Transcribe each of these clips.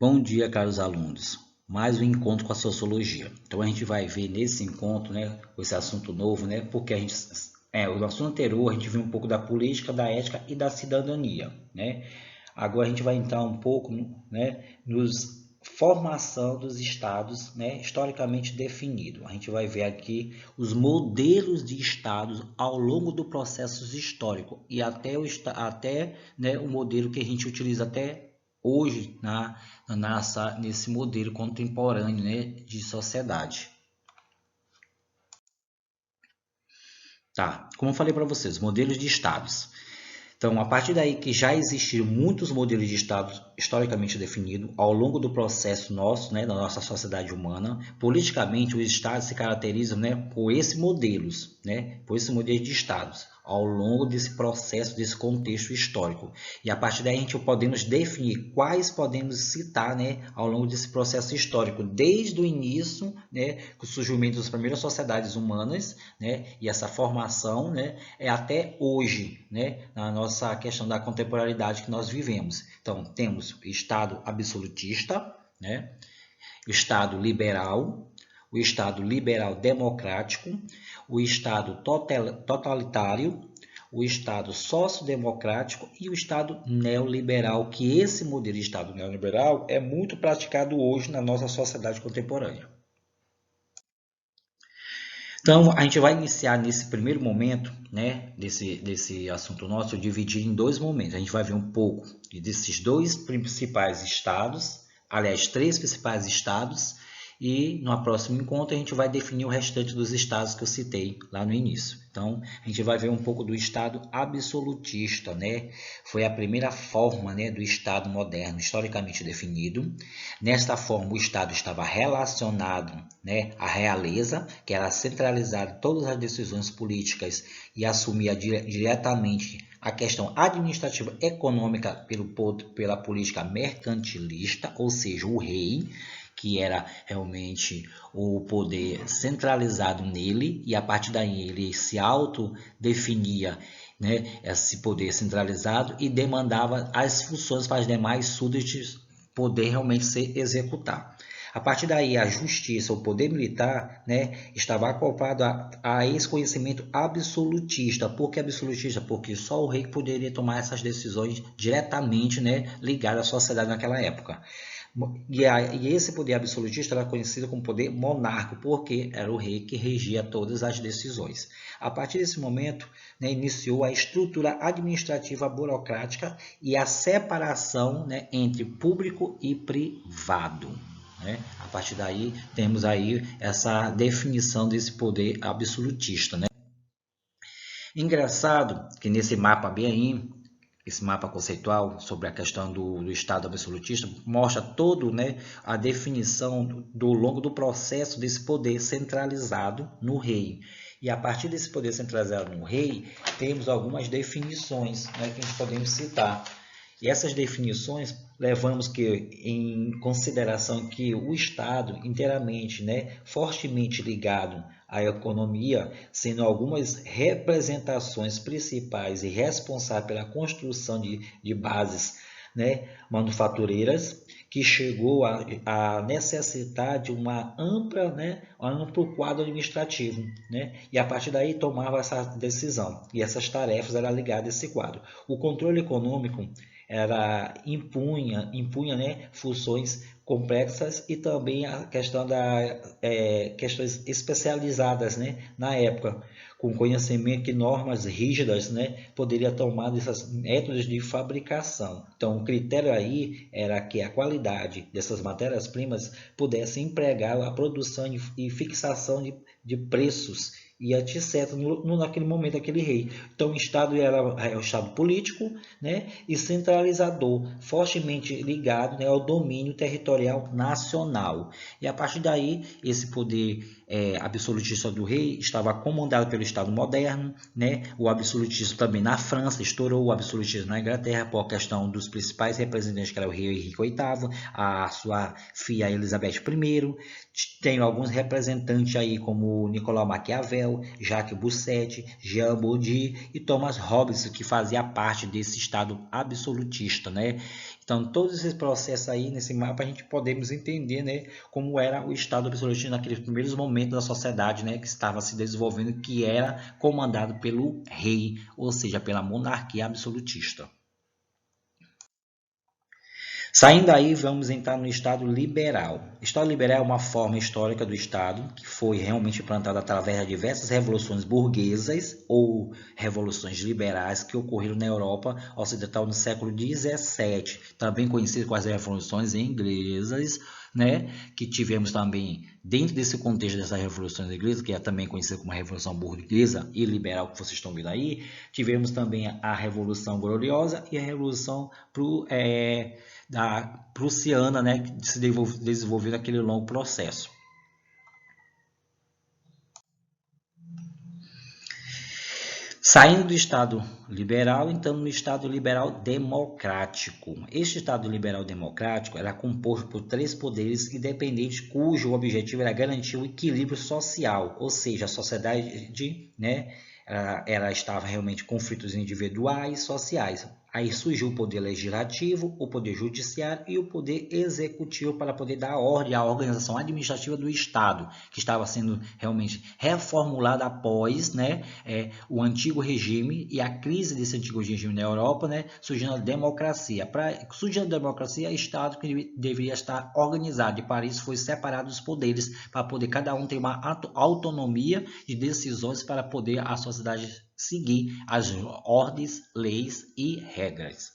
Bom dia, caros alunos. Mais um encontro com a sociologia. Então a gente vai ver nesse encontro, com esse assunto novo, porque o assunto anterior a gente viu um pouco da política, da ética e da cidadania, Agora a gente vai entrar um pouco, nos formação dos estados, historicamente definido. A gente vai ver aqui os modelos de estados ao longo do processo histórico e até o modelo que a gente utiliza até hoje nesse modelo contemporâneo, de sociedade. Tá, como eu falei para vocês, modelos de estados. Então, a partir daí que já existiram muitos modelos de Estado historicamente definidos ao longo do processo nosso, da nossa sociedade humana, politicamente os Estados se caracterizam, por esses modelos, por esse modelo de Estados, ao longo desse processo, desse contexto histórico. E a partir daí a gente podemos definir quais podemos citar, ao longo desse processo histórico, desde o início, com o surgimento das primeiras sociedades humanas, e essa formação, é até hoje, na nossa questão da contemporaneidade que nós vivemos. Então, temos o Estado absolutista, o Estado liberal, o Estado liberal democrático, o Estado totalitário, o Estado sociodemocrático e o Estado neoliberal, que esse modelo de Estado neoliberal é muito praticado hoje na nossa sociedade contemporânea. Então, a gente vai iniciar nesse primeiro momento, desse assunto nosso, dividir em dois momentos. A gente vai ver um pouco desses dois principais estados, aliás, três principais estados, e no próximo encontro a gente vai definir o restante dos estados que eu citei lá no início. Então, a gente vai ver um pouco do estado absolutista, Foi a primeira forma, do estado moderno historicamente definido. Nesta forma, o estado estava relacionado, à realeza, que era centralizar todas as decisões políticas e assumia diretamente a questão administrativa econômica pela política mercantilista, ou seja, o rei, que era realmente o poder centralizado nele, e a partir daí ele se autodefinia, esse poder centralizado, e demandava as funções para os demais súditos poder realmente se executar. A partir daí, a justiça, o poder militar, estava acoplado a esse conhecimento absolutista. Por que absolutista? Porque só o rei poderia tomar essas decisões diretamente, ligado à sociedade naquela época. E esse poder absolutista era conhecido como poder monárquico, porque era o rei que regia todas as decisões. A partir desse momento, iniciou a estrutura administrativa burocrática e a separação, entre público e privado. A partir daí, temos aí essa definição desse poder absolutista. Engraçado que nesse mapa bem aí, esse mapa conceitual sobre a questão do Estado absolutista mostra todo, a definição do longo do processo desse poder centralizado no rei. E a partir desse poder centralizado no rei, temos algumas definições, que a gente podemos citar. E essas definições levamos em consideração que o Estado inteiramente, fortemente ligado à economia, sendo algumas representações principais e responsáveis pela construção de bases, manufatureiras, que chegou a necessitar de um amplo quadro administrativo, e a partir daí tomava essa decisão, e essas tarefas eram ligadas a esse quadro. O controle econômico impunha funções complexas e também a questão questões especializadas, na época, com conhecimento de normas rígidas, poderia tomar desses métodos de fabricação. Então, o critério aí era que a qualidade dessas matérias-primas pudesse empregar a produção e fixação de preços e etc. naquele momento, aquele rei. Então, o Estado era o Estado político, e centralizador, fortemente ligado, ao domínio territorial nacional. E a partir daí, esse poder absolutista do rei estava comandado pelo Estado moderno, O absolutismo também na França estourou, o absolutismo na Inglaterra, por questão dos principais representantes, que era o rei Henrique VIII, a sua filha Elizabeth I. Tem alguns representantes aí como Nicolau Maquiavel, Jacques Bousset, Jean Bodin e Thomas Hobbes, que fazia parte desse Estado absolutista, Então, todos esses processos aí nesse mapa a gente podemos entender, né, como era o Estado absolutista naqueles primeiros momentos da sociedade, né, que estava se desenvolvendo, que era comandado pelo rei, ou seja, pela monarquia absolutista. Saindo aí, vamos entrar no Estado liberal. O Estado liberal é uma forma histórica do Estado que foi realmente implantada através de diversas revoluções burguesas ou revoluções liberais que ocorreram na Europa Ocidental no século XVII, também conhecido como as revoluções inglesas, né? Que tivemos também, dentro desse contexto dessas revoluções inglesas, que é também conhecida como a Revolução Burguesa e Liberal, que vocês estão vendo aí, tivemos também a Revolução Gloriosa e a Revolução da prussiana, né, que se desenvolveu naquele longo processo. Saindo do Estado liberal, então no Estado liberal democrático. Este Estado liberal democrático era composto por 3 poderes independentes, cujo objetivo era garantir o equilíbrio social, ou seja, a sociedade, né, ela estava realmente com conflitos individuais e sociais. Aí surgiu o poder legislativo, o poder judiciário e o poder executivo para poder dar ordem à organização administrativa do Estado, que estava sendo realmente reformulada após, né, o antigo regime e a crise desse antigo regime na Europa, né, surgindo a democracia. Surgindo a democracia, o Estado que deveria estar organizado, e para isso foi separado os poderes, para poder cada um ter uma autonomia de decisões para poder a sociedade seguir as ordens, leis e regras.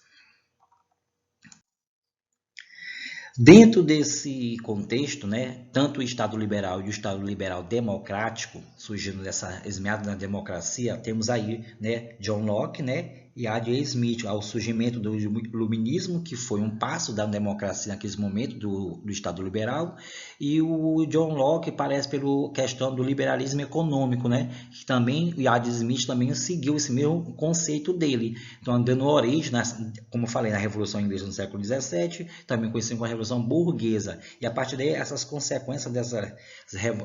Dentro desse contexto, né, tanto o Estado liberal e o Estado liberal democrático, surgindo dessa esmeada na democracia, temos aí, né, John Locke, né, e Adam Smith, ao surgimento do iluminismo, que foi um passo da democracia naquele momento do Estado liberal, e o John Locke parece pela questão do liberalismo econômico, né, que também o Adam Smith também seguiu esse mesmo conceito dele, então dando origem, como eu falei, na Revolução Inglesa no século XVII, também conhecido como a Revolução Burguesa, e a partir daí essas consequências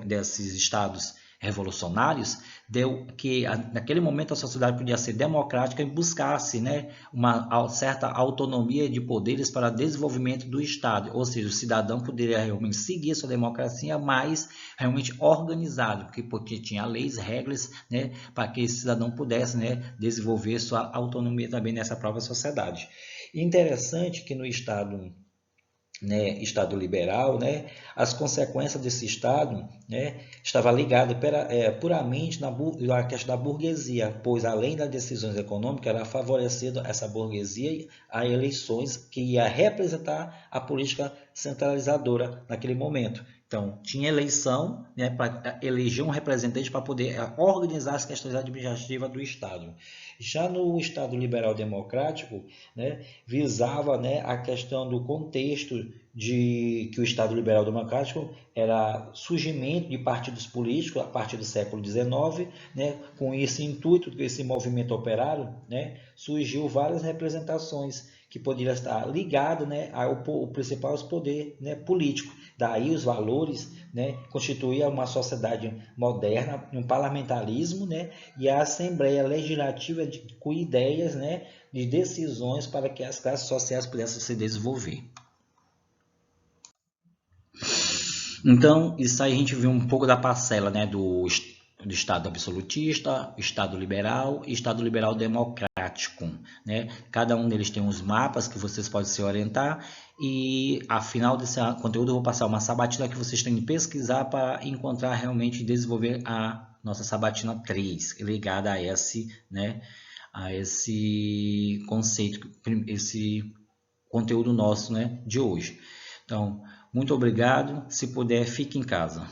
desses estados revolucionários deu que naquele momento a sociedade podia ser democrática e buscasse, né, uma certa autonomia de poderes para desenvolvimento do Estado, ou seja, o cidadão poderia realmente seguir a sua democracia mais realmente organizado, porque tinha leis, regras, né, para que esse cidadão pudesse, né, desenvolver sua autonomia também nessa própria sociedade. Interessante que no Estado, né, Estado liberal, né, as consequências desse Estado, né, estava ligado puramente na questão da burguesia, pois além das decisões econômicas, era favorecido essa burguesia a eleições que ia representar a política centralizadora naquele momento. Então, tinha eleição, né, para eleger um representante para poder organizar as questões administrativas do Estado. Já no Estado liberal democrático, né, visava, né, a questão do contexto de que o Estado liberal democrático era surgimento de partidos políticos a partir do século XIX, né, com esse intuito, com esse movimento operário, né, surgiu várias representações que poderiam estar ligadas, né, ao principal poder, né, político. Daí os valores, né, constituía uma sociedade moderna, um parlamentarismo, né, e a Assembleia Legislativa com ideias, né, de decisões para que as classes sociais pudessem se desenvolver. Então, isso aí a gente viu um pouco da parcela, né, do Estado absolutista, Estado liberal e Estado liberal democrático, né? Cada um deles tem uns mapas que vocês podem se orientar e, ao final desse conteúdo, eu vou passar uma sabatina que vocês têm que pesquisar para encontrar realmente e desenvolver a nossa sabatina 3, ligada a esse, né, a esse conceito, esse conteúdo nosso, né, de hoje. Então, muito obrigado. Se puder, fique em casa.